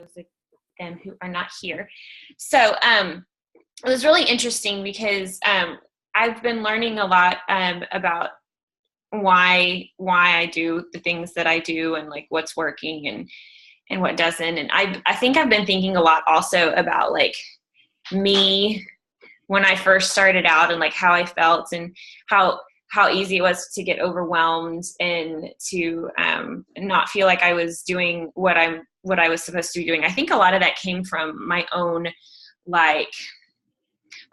of them who are not here. So it was really interesting because I've been learning a lot about why I do the things that I do and like what's working and what doesn't. And I think I've been thinking a lot also about like me when I first started out and like how I felt and how easy it was to get overwhelmed and to not feel like I was doing what I was supposed to be doing. I think a lot of that came from my own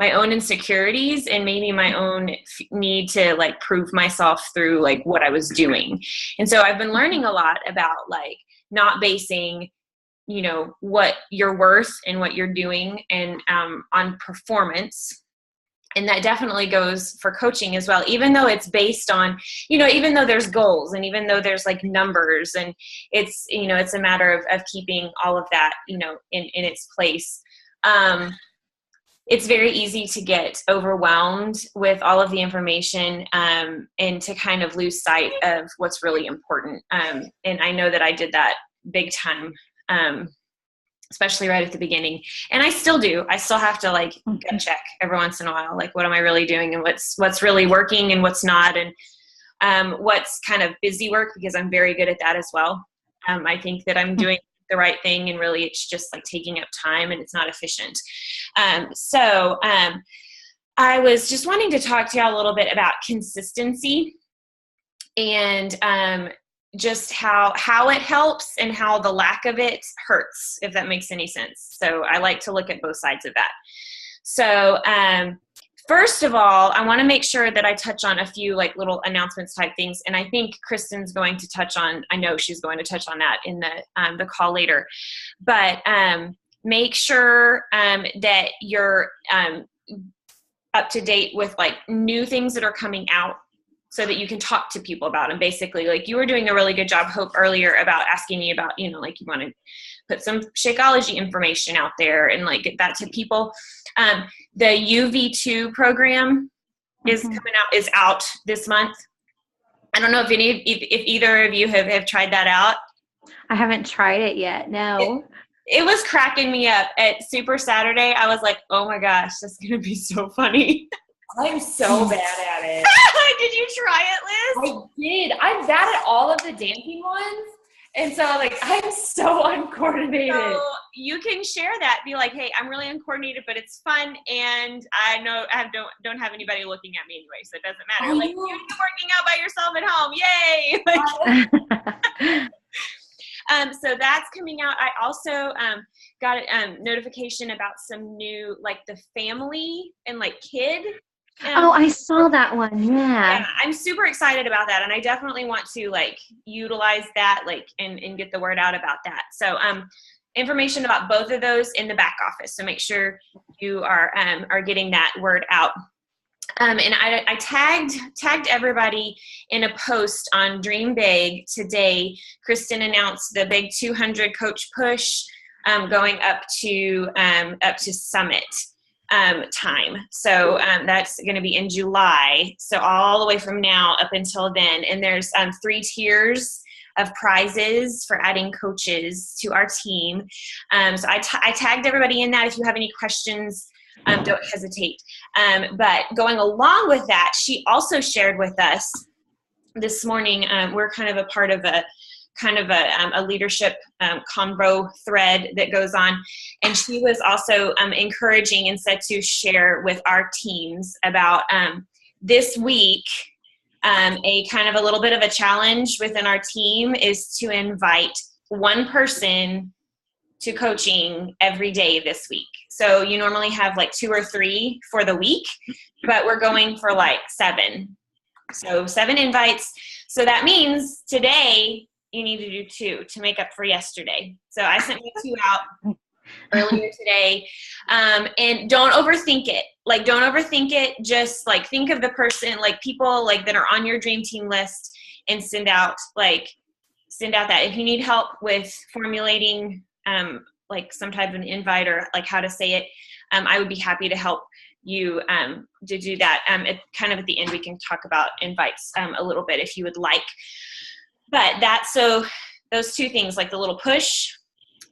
insecurities and maybe my own need to like prove myself through like what I was doing. And so I've been learning a lot about like not basing, you know, what you're worth and what you're doing and on performance. And that definitely goes for coaching as well, even though it's based on, you know, even though there's goals and even though there's like numbers and it's, you know, it's a matter of keeping all of that, you know, in its place. It's very easy to get overwhelmed with all of the information and to kind of lose sight of what's really important. And I know that I did that big time, especially right at the beginning. And I still do. I still have to like gut check every once in a while, like what am I really doing and what's really working and what's not, and what's kind of busy work, because I'm very good at that as well. I think that I'm doing the right thing and really it's just like taking up time and it's not efficient. So I was just wanting to talk to you a little bit about consistency and just how it helps and how the lack of it hurts, if that makes any sense. So I like to look at both sides of that. So first of all, I want to make sure that I touch on a few like little announcements type things. And I think Kristen's going to touch on, I know she's going to touch on that in the call later, but make sure that you're up to date with like new things that are coming out so that you can talk to people about them. Basically, like you were doing a really good job, Hope, earlier about asking me about, you know, like you want to put some Shakeology information out there and like get that to people. The UV2 program is is out this month. I don't know if if either of you have tried that out. I haven't tried it yet. No. It was cracking me up at Super Saturday. I was like, oh my gosh, that's going to be so funny. I'm so bad at it. Did you try it, Liz? I did. I'm bad at all of the dancing ones. And so like, I'm so uncoordinated. So you can share that. Be like, hey, I'm really uncoordinated, but it's fun. And I know I don't have anybody looking at me anyway, so it doesn't matter. Like you're working out by yourself at home. Yay. So that's coming out. I also got a notification about some new, like the family and like kid. I saw that one. Yeah. I'm super excited about that. And I definitely want to like utilize that, like, and get the word out about that. So, information about both of those in the back office. So make sure you are getting that word out. And I tagged everybody in a post on Dream Big today. Kristen announced the big 200 coach push going up to summit time. So that's going to be in July. So all the way from now up until then. And there's 3 tiers of prizes for adding coaches to our team. So I tagged everybody in that. If you have any questions, don't hesitate. But going along with that, she also shared with us this morning, we're kind of a part of a leadership convo thread that goes on. And she was also encouraging and said to share with our teams about this week, a kind of a little bit of a challenge within our team is to invite one person to coaching every day this week. So you normally have like 2 or 3 for the week, but we're going for like 7. So 7 invites. So that means today you need to do 2 to make up for yesterday. So I sent you 2 out earlier today. And don't overthink it. Like, don't overthink it. Just like think of the person, like people like that are on your dream team list, and send out that. If you need help with formulating like some type of an invite or like how to say it, I would be happy to help you to do that. Kind of at the end, we can talk about invites a little bit if you would like. But so those 2 things, like the little push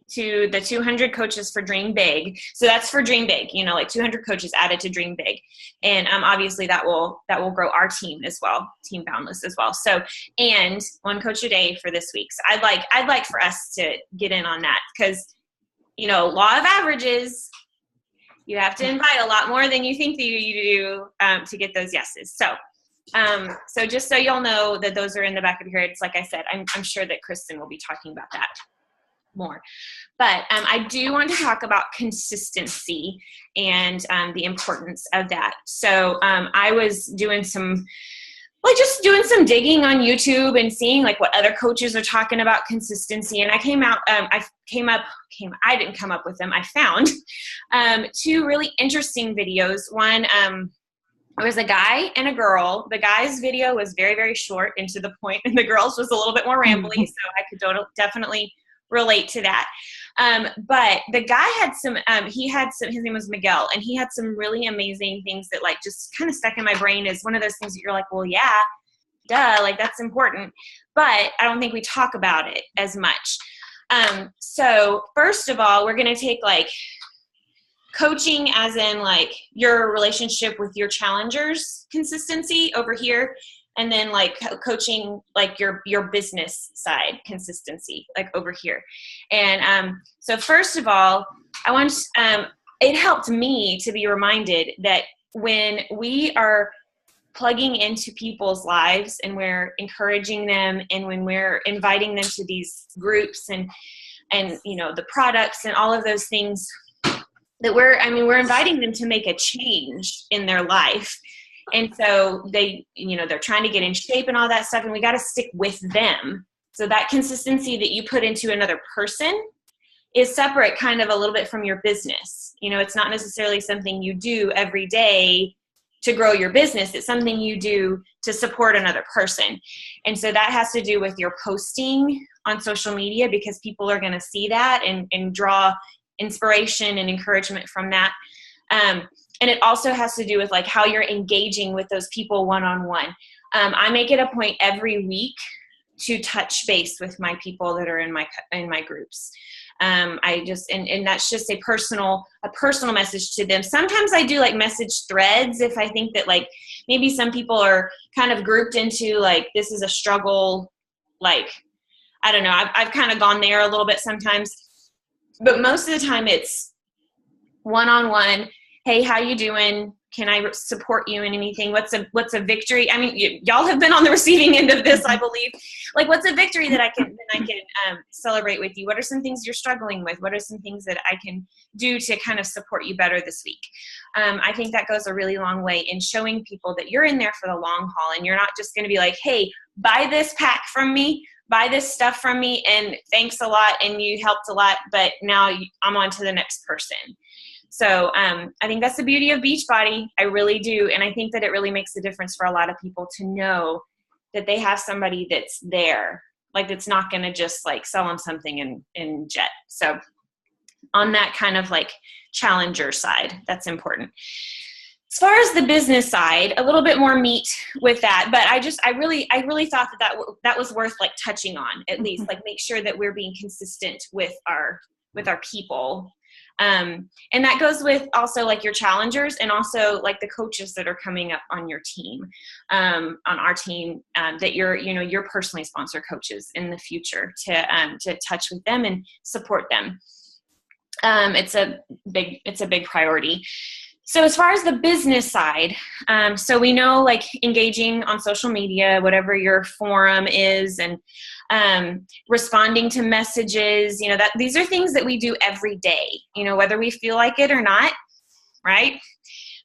to the 200 coaches for Dream Big. So that's for Dream Big, you know, like 200 coaches added to Dream Big. And obviously that will grow our team as well, Team Boundless as well. So, and one coach a day for this week. So I'd like for us to get in on that, because, you know, law of averages, you have to invite a lot more than you think that you do to get those yeses. So, so just so y'all know that those are in the back of your heads, like I said, I'm sure that Kristen will be talking about that more. But I do want to talk about consistency and the importance of that. So I was doing some digging on YouTube and seeing like what other coaches are talking about consistency. And I didn't come up with them. I found two really interesting videos. One, there was a guy and a girl. The guy's video was very, very short and to the point, and the girl's was a little bit more rambly. So I could definitely relate to that. But the guy had his name was Miguel, and he had some really amazing things that like just kind of stuck in my brain as one of those things that you're like, well, yeah, duh, like that's important. But I don't think we talk about it as much. So first of all, we're going to take like coaching as in like your relationship with your challengers consistency over here. And then like coaching, like your business side consistency, like over here. And so first of all, it helped me to be reminded that when we are plugging into people's lives and we're encouraging them, and when we're inviting them to these groups and you know, the products and all of those things, that we're inviting them to make a change in their life. And so they, you know, they're trying to get in shape and all that stuff, and we got to stick with them. So that consistency that you put into another person is separate kind of a little bit from your business. You know, it's not necessarily something you do every day to grow your business. It's something you do to support another person. And so that has to do with your posting on social media, because people are going to see that and draw inspiration and encouragement from that. And it also has to do with like how you're engaging with those people one-on-one. I make it a point every week to touch base with my people that are in my groups. And that's just a personal message to them. Sometimes I do like message threads if I think that like maybe some people are kind of grouped into like, this is a struggle. Like, I don't know. I've kind of gone there a little bit sometimes, but most of the time it's one-on-one. Hey, how you doing? Can I support you in anything? What's a victory? I mean, y'all have been on the receiving end of this, I believe. Like, what's a victory that I can celebrate with you? What are some things you're struggling with? What are some things that I can do to kind of support you better this week? I think that goes a really long way in showing people that you're in there for the long haul, and you're not just going to be like, hey, buy this pack from me, buy this stuff from me, and thanks a lot, and you helped a lot, but now I'm on to the next person. So I think that's the beauty of Beachbody. I really do. And I think that it really makes a difference for a lot of people to know that they have somebody that's there, like that's not going to just like sell them something and jet. So on that kind of like challenger side, that's important. As far as the business side, a little bit more meat with that, but I really thought that was worth like touching on, at least like make sure that we're being consistent with our people. And that goes with also like your challengers and also like the coaches that are coming up on your team, on our team, that you're personally sponsored coaches in the future to touch with them and support them. It's a big priority. So as far as the business side, so we know like engaging on social media, whatever your forum is, and responding to messages, you know, that these are things that we do every day, you know, whether we feel like it or not, right?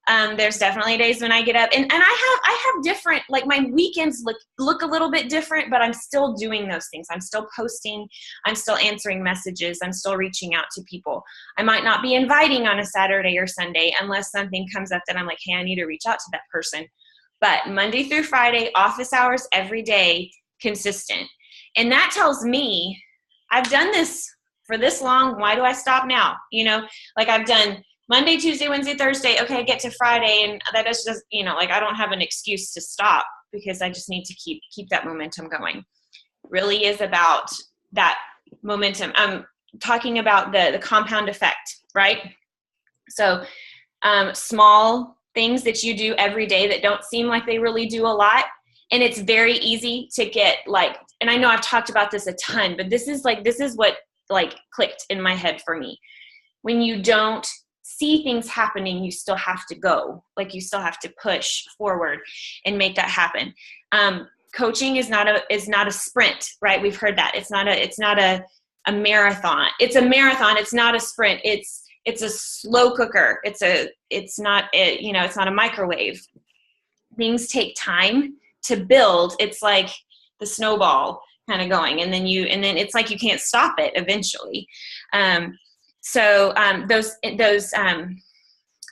There's definitely days when I get up and I have different, like my weekends look a little bit different, but I'm still doing those things. I'm still posting. I'm still answering messages. I'm still reaching out to people. I might not be inviting on a Saturday or Sunday unless something comes up that I'm like, hey, I need to reach out to that person. But Monday through Friday, office hours every day, consistent. And that tells me I've done this for this long. Why do I stop now? You know, like I've done Monday, Tuesday, Wednesday, Thursday. Okay, I get to Friday, and that is just, you know, like I don't have an excuse to stop because I just need to keep that momentum going. Really is about that momentum. talking about the compound effect, right? So small things that you do every day that don't seem like they really do a lot. And it's very easy to get like, and I know I've talked about this a ton, but this is what like clicked in my head for me. When you don't see things happening, you still have to go. Like, you still have to push forward and make that happen. Coaching is not a sprint, right? We've heard that. It's not a marathon. It's a marathon. It's not a sprint. It's a slow cooker. It's not a microwave. Things take time to build. It's like the snowball kind of going, and then it's like you can't stop it eventually. So those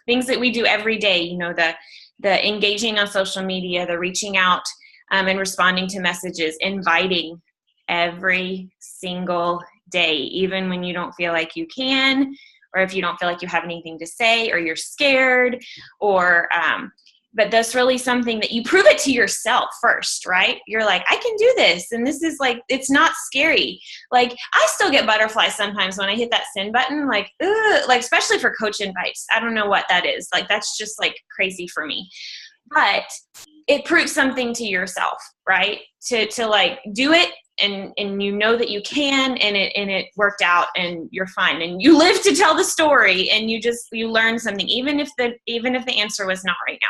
things that we do every day, you know, the engaging on social media, the reaching out and responding to messages, inviting every single day, even when you don't feel like you can, or if you don't feel like you have anything to say, or you're scared, or but that's really something that you prove it to yourself first, right? You're like, I can do this. And this is like, it's not scary. Like, I still get butterflies sometimes when I hit that send button, like, ugh, like, especially for coach invites. I don't know what that is. Like, that's just like crazy for me. But it proves something to yourself, right? To like do it, and you know that you can, and it worked out, and you're fine, and you live to tell the story, and you learn something, even if the answer was not right now.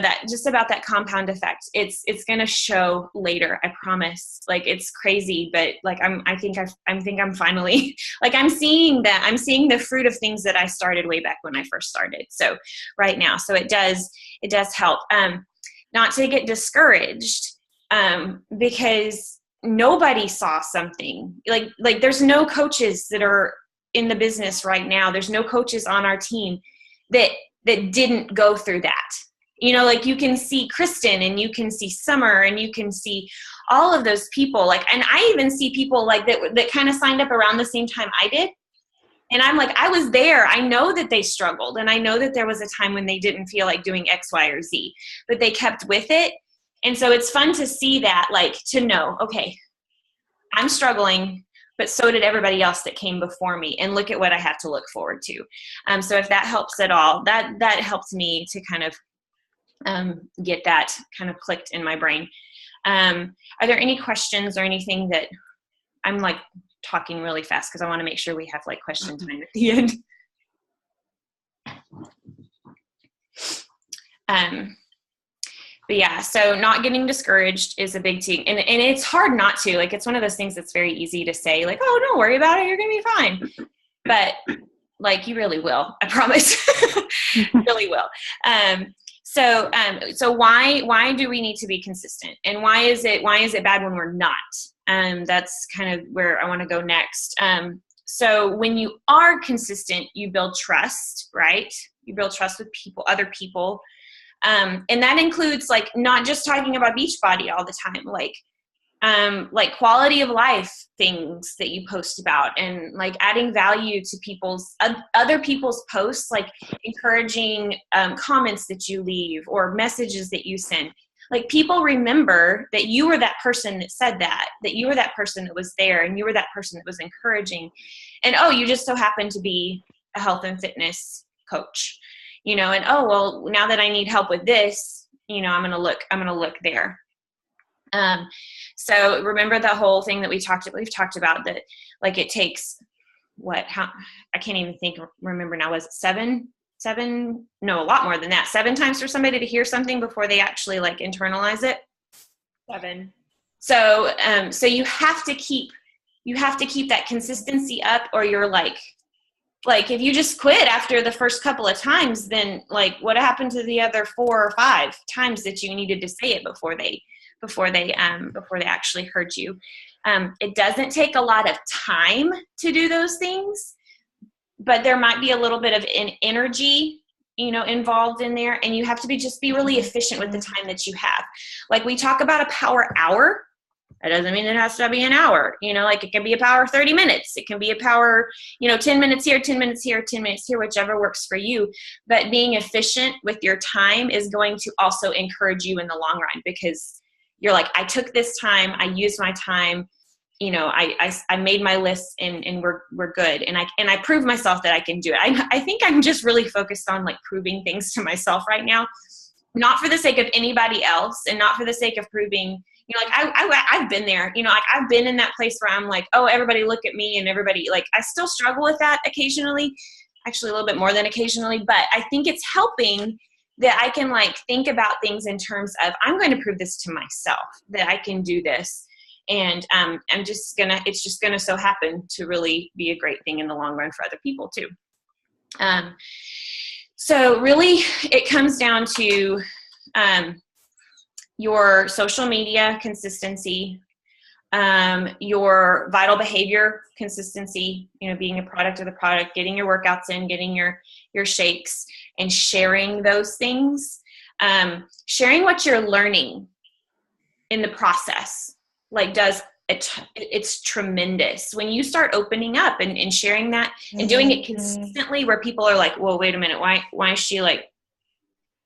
That just about that compound effect, it's going to show later. I promise. Like, it's crazy, but like, I think I'm finally, like, I'm seeing the fruit of things that I started way back when I first started. So right now, so it does help, not to get discouraged, because nobody saw something like there's no coaches that are in the business right now. There's no coaches on our team that didn't go through that. You know, like, you can see Kristen, and you can see Summer, and you can see all of those people. Like, and I even see people like that kind of signed up around the same time I did. And I'm like, I was there. I know that they struggled. And I know that there was a time when they didn't feel like doing X, Y, or Z, but they kept with it. And so it's fun to see that, like, to know, okay, I'm struggling, but so did everybody else that came before me, and look at what I have to look forward to. So if that helps at all, that helps me to kind of get that kind of clicked in my brain. Are there any questions or anything that I'm like talking really fast, because I want to make sure we have like question time at the end? But yeah, so not getting discouraged is a big thing. And it's hard not to. Like, it's one of those things that's very easy to say, like, oh, don't worry about it, you're going to be fine. But, like, you really will. I promise. You really will. So why do we need to be consistent? And why is it bad when we're not? That's kind of where I want to go next. So when you are consistent, you build trust, right? You build trust with people, other people. And that includes, like, not just talking about Beachbody all the time, like quality of life things that you post about, and like adding value to other people's posts, like encouraging comments that you leave or messages that you send. Like, people remember that you were that person that said that you were that person that was there, and you were that person that was encouraging. And, oh, you just so happen to be a health and fitness coach. You know, and, oh, well, now that I need help with this, you know, I'm going to look there. So remember the whole thing that we've talked about, that, like, it takes I can't even remember now, was it seven? No, a lot more than that. 7 times for somebody to hear something before they actually, like, internalize it. 7. So you have to keep that consistency up, or you're like, if you just quit after the first couple of times, then, like, what happened to the other 4 or 5 times that you needed to say it before they actually heard you? It doesn't take a lot of time to do those things, but there might be a little bit of energy, you know, involved in there, and you have to be really efficient with the time that you have. Like, we talk about a power hour. That doesn't mean it has to be an hour, you know, like, it can be a power 30 minutes. It can be a power, you know, 10 minutes here, 10 minutes here, 10 minutes here, whichever works for you. But being efficient with your time is going to also encourage you in the long run, because you're like, I took this time, I used my time, you know, I made my list and we're good. And I proved myself that I can do it. I think I'm just really focused on like proving things to myself right now, not for the sake of anybody else and not for the sake of proving, you know, like I've been there, you know, like I've been in that place where I'm like, oh, everybody look at me, and everybody, like, I still struggle with that occasionally, actually a little bit more than occasionally, but I think it's helping that I can like think about things in terms of, I'm going to prove this to myself that I can do this. And it's just gonna so happen to really be a great thing in the long run for other people too. So really it comes down to your social media consistency, your vital behavior consistency, you know, being a product of the product, getting your workouts in, getting your shakes, and sharing those things, sharing what you're learning in the process. Like it's tremendous when you start opening up and sharing that and doing it consistently, where people are like, well, wait a minute, why is she like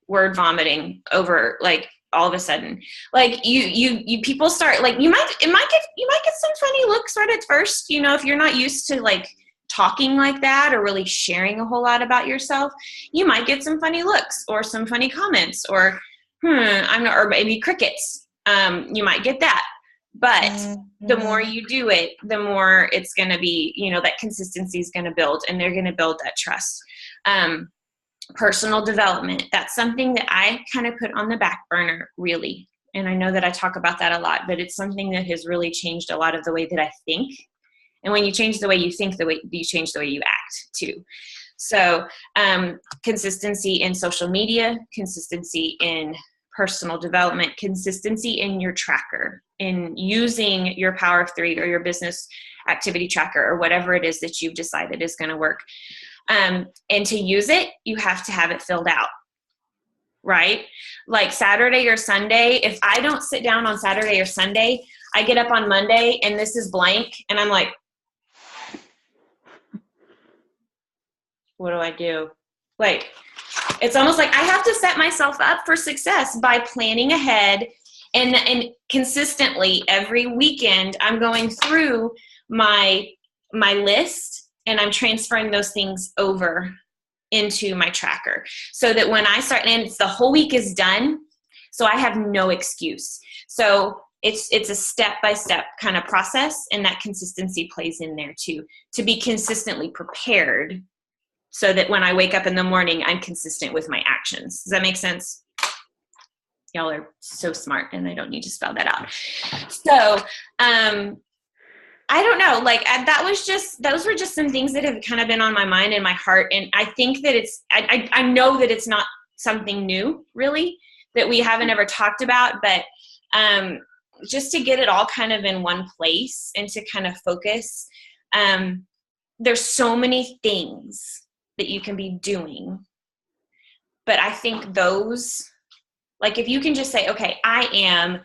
word vomiting over like all of a sudden? Like you people start like, you might get some funny looks right at first, you know, if you're not used to like talking like that or really sharing a whole lot about yourself, you might get some funny looks or some funny comments or or maybe crickets. You might get that. But the more you do it, the more it's going to be, you know, that consistency is going to build, and they're going to build that trust. Personal development, that's something that I kind of put on the back burner, really. And I know that I talk about that a lot, but it's something that has really changed a lot of the way that I think. And when you change the way you think, you change the way you act too. So consistency in social media, consistency in personal development, consistency in your tracker, in using your Power of Three or your business activity tracker or whatever it is that you've decided is going to work. And to use it, you have to have it filled out, right? Like Saturday or Sunday, if I don't sit down on Saturday or Sunday, I get up on Monday and this is blank and I'm like, what do I do? Like, it's almost like I have to set myself up for success by planning ahead and consistently every weekend I'm going through my list and I'm transferring those things over into my tracker so that when I start, and it's the whole week is done, so I have no excuse. So it's a step-by-step kind of process, and that consistency plays in there too, to be consistently prepared so that when I wake up in the morning, I'm consistent with my actions. Does that make sense? Y'all are so smart, and I don't need to spell that out. So, I don't know, like those were just some things that have kind of been on my mind and my heart. And I think that I know that it's not something new really that we haven't ever talked about, but just to get it all kind of in one place and to kind of focus. There's so many things that you can be doing, but I think those, like if you can just say, okay, I am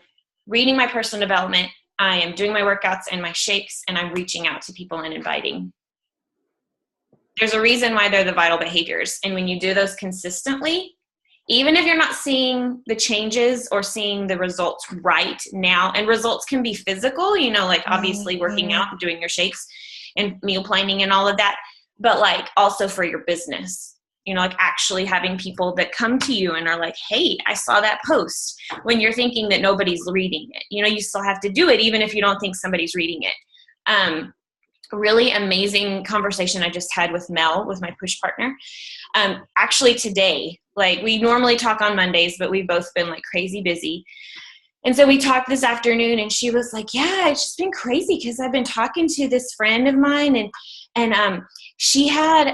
reading my personal development, I am doing my workouts and my shakes, and I'm reaching out to people and inviting. There's a reason why they're the vital behaviors. And when you do those consistently, even if you're not seeing the changes or seeing the results right now, and results can be physical, you know, like obviously working out and doing your shakes and meal planning and all of that, but like also for your business, you know, like actually having people that come to you and are like, hey, I saw that post, when you're thinking that nobody's reading it. You know, you still have to do it even if you don't think somebody's reading it. Really amazing conversation I just had with Mel, with my push partner. Actually today, like we normally talk on Mondays, but we've both been like crazy busy. And so we talked this afternoon, and she was like, yeah, it's just been crazy because I've been talking to this friend of mine, and she had,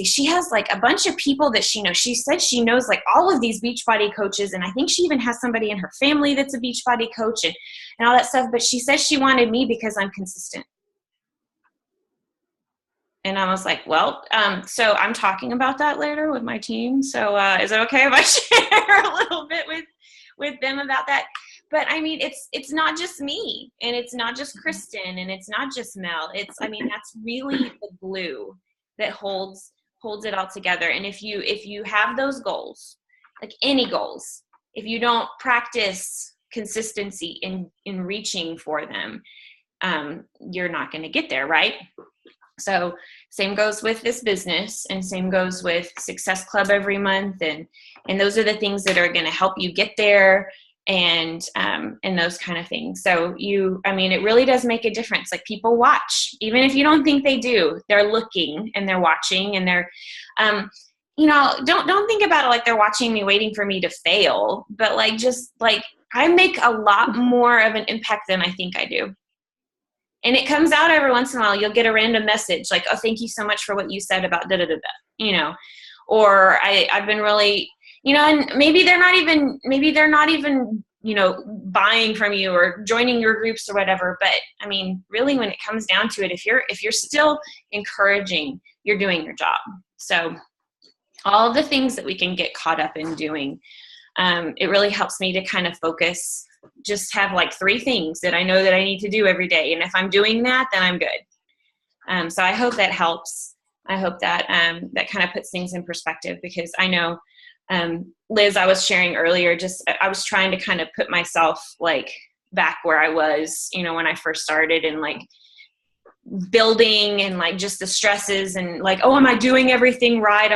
she has like a bunch of people that she knows. She said she knows like all of these Beachbody coaches, and I think she even has somebody in her family that's a Beachbody coach and all that stuff. But she says she wanted me because I'm consistent. And I was like, well, so I'm talking about that later with my team. So is it okay if I share a little bit with them about that? But I mean, it's not just me, and it's not just Kristen, and it's not just Mel. That's really the glue that holds it all together. And if you have those goals, like any goals, if you don't practice consistency in reaching for them, you're not going to get there, right? So same goes with this business, and same goes with Success Club every month. And those are the things that are going to help you get there, and those kind of things. So it really does make a difference. Like, people watch, even if you don't think they do, they're looking and they're watching, and they're, don't think about it like they're watching me, waiting for me to fail, but like, just like, I make a lot more of an impact than I think I do. And it comes out every once in a while. You'll get a random message like, oh, thank you so much for what you said about da-da-da-da, or I've been really, and maybe they're not even, buying from you or joining your groups or whatever. But I mean, really, when it comes down to it, if you're still encouraging, you're doing your job. So all of the things that we can get caught up in doing, it really helps me to kind of focus, just have like 3 things that I know that I need to do every day. And if I'm doing that, then I'm good. So I hope that helps. I hope that that kind of puts things in perspective, because I know, Liz, I was sharing earlier, I was trying to kind of put myself like back where I was, when I first started, and like building, and like just the stresses, and like, oh, am I doing everything right?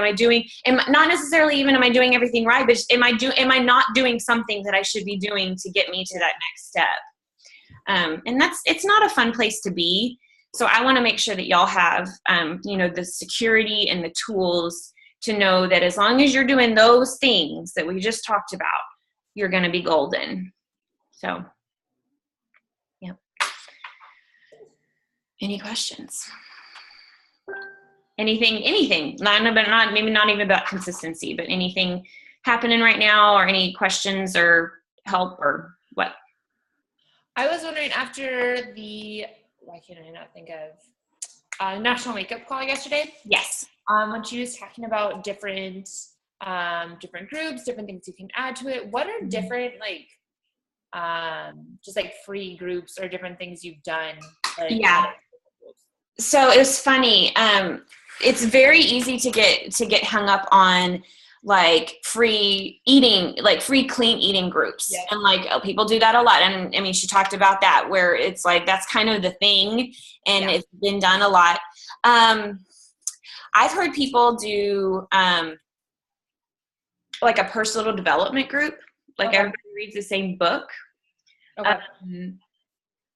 Not necessarily even am I doing everything right, but am I not doing something that I should be doing to get me to that next step? And it's not a fun place to be. So I want to make sure that y'all have, the security and the tools to know that as long as you're doing those things that we just talked about, you're going to be golden. So, yeah. Any questions? Anything, maybe not even about consistency, but anything happening right now, or any questions or help or what? I was wondering, after why can't I not think of, National Makeup Call yesterday? Yes. When she was talking about different groups, different things you can add to it, what are different, like, just like free groups or different things you've done? Like, yeah. So it was funny. It's very easy to get hung up on like free eating, like free clean eating groups. Yeah. And like, people do that a lot. And I mean, she talked about that, where it's like, that's kind of the thing, and it's been done a lot. I've heard people do like a personal development group, like everybody reads the same book. Okay.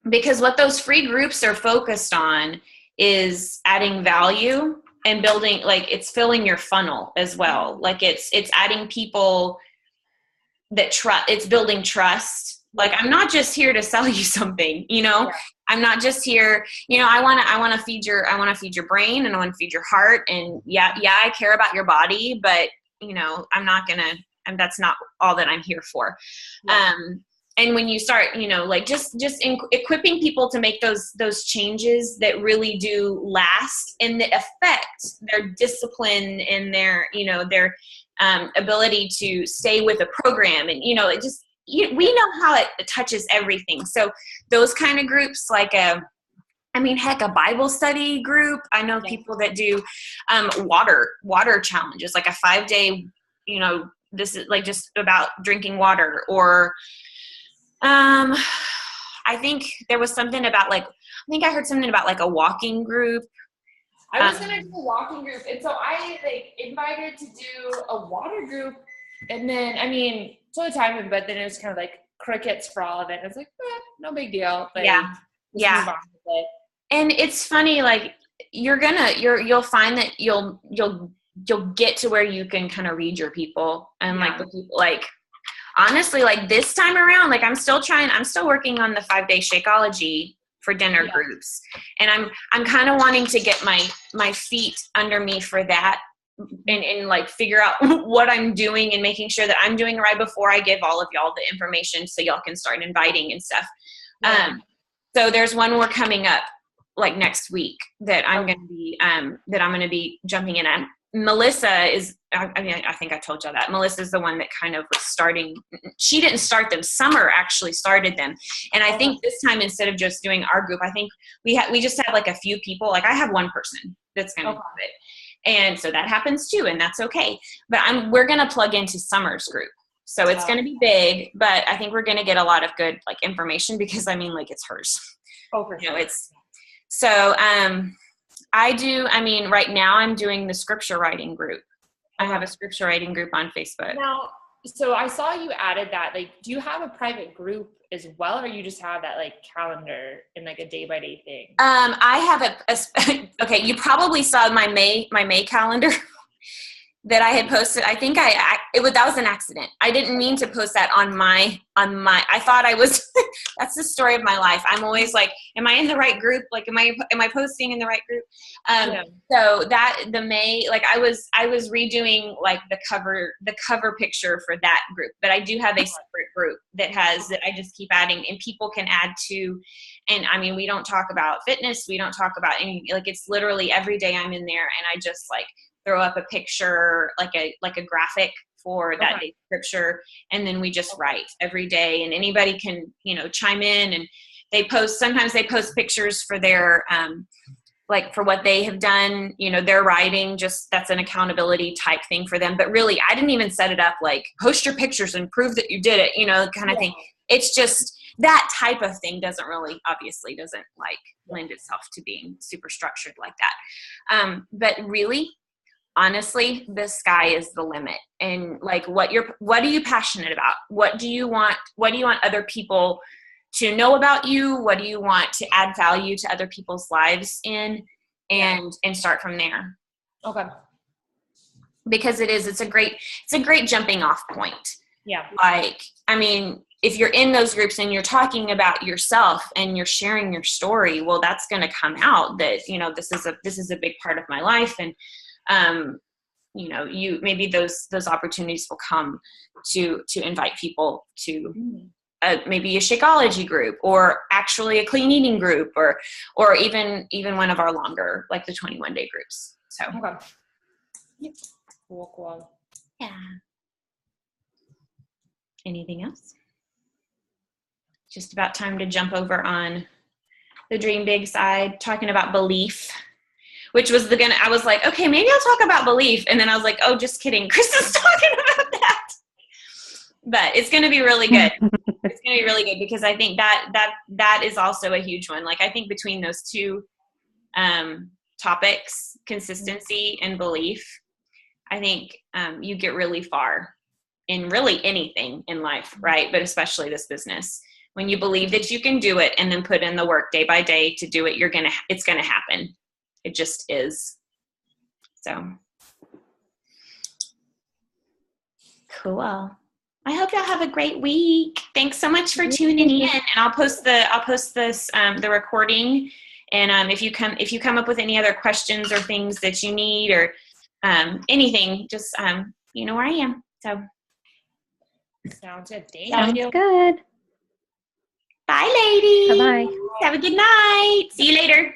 Because what those free groups are focused on is adding value and building, like, it's filling your funnel as well. Like it's adding people that it's building trust. Like, I'm not just here to sell you something, Yeah. I'm not just here, I want to feed your brain, and I want to feed your heart. And yeah, I care about your body, but that's not all that I'm here for. Yeah. And when you start, like just equipping people to make those changes that really do last, and that affect their discipline and their ability to stay with a program, and it just, we know how it touches everything. So those kind of groups, like a Bible study group. I know people that do water challenges, like a 5-day, this is like just about drinking water. Or I think there was something about I heard something about like a walking group. I was going to do a walking group. And so I invited to do a water group. And then, so the time, but then it was kind of like crickets for all of it. I was like, no big deal. But yeah. And it's funny, like you'll find that you'll get to where you can kind of read your people, and like the people, like, honestly, like this time around, like I'm still working on the 5-day Shakeology for dinner groups. And I'm kind of wanting to get my feet under me for that, and like figure out what I'm doing, and making sure that I'm doing it right before I give all of y'all the information, so y'all can start inviting and stuff. Yeah. So there's one more coming up like next week that I'm going to be jumping in on. Melissa is, I think I told y'all that. Melissa is the one that kind of was starting. She didn't start them. Summer actually started them. And I think this time, instead of just doing our group, I think we just have like a few people. Like, I have one person that's going to do it. And so that happens too, and that's okay. But we're going to plug into Summer's group. So it's going to be big, but I think we're going to get a lot of good like information because I mean, like it's hers. Oh, for sure. It's so, right now I'm doing the scripture writing group. I have a scripture writing group on Facebook. Now, so I saw you added that, like, do you have a private group as well, or you just have that like calendar and like a day-by-day thing? I have okay, you probably saw my May calendar that I had posted. I think that was an accident. I didn't mean to post that on my, I thought I was, that's the story of my life. I'm always like, am I in the right group? Like, am I posting in the right group? So that the May, like I was redoing like the cover picture for that group, but I do have a separate group that I just keep adding, and people can add to, and I mean, we don't talk about fitness. We don't talk about any, like, it's literally every day I'm in there and I just like throw up a picture, like a graphic for that day's scripture. And then we just write every day, and anybody can, chime in, and sometimes they post pictures for their, like for what they have done, their writing, just that's an accountability type thing for them. But really, I didn't even set it up like post your pictures and prove that you did it, kind of thing. It's just that type of thing doesn't like lend itself to being super structured like that. But really, honestly, the sky is the limit. And like, what are you passionate about? What do you want other people to know about you? What do you want to add value to other people's lives in, and start from there. Okay. Because it's a great jumping off point. Yeah. Like, I mean, if you're in those groups and you're talking about yourself and you're sharing your story, well, that's going to come out that, this is a big part of my life. And, maybe those opportunities will come to invite people to maybe a Shakeology group, or actually a clean eating group, or even one of our longer, like the 21-day groups. So, okay. Yep. Cool. Yeah. Anything else? Just about time to jump over on the dream big side, talking about belief, which was I was like, okay, maybe I'll talk about belief. And then I was like, oh, just kidding. Chris is talking about that. But it's going to be really good. It's going to be really good, because I think that is also a huge one. Like, I think between those two topics, consistency and belief, I think you get really far in really anything in life, right? But especially this business. When you believe that you can do it and then put in the work day by day to do it, it's going to happen. It just is. So cool. I hope y'all have a great week. Thanks so much for tuning in. And I'll post this the recording. And if you come up with any other questions or things that you need, or anything, just you know where I am. So sounds good. Sounds good. Bye, ladies. Bye-bye. Have a good night. See you later.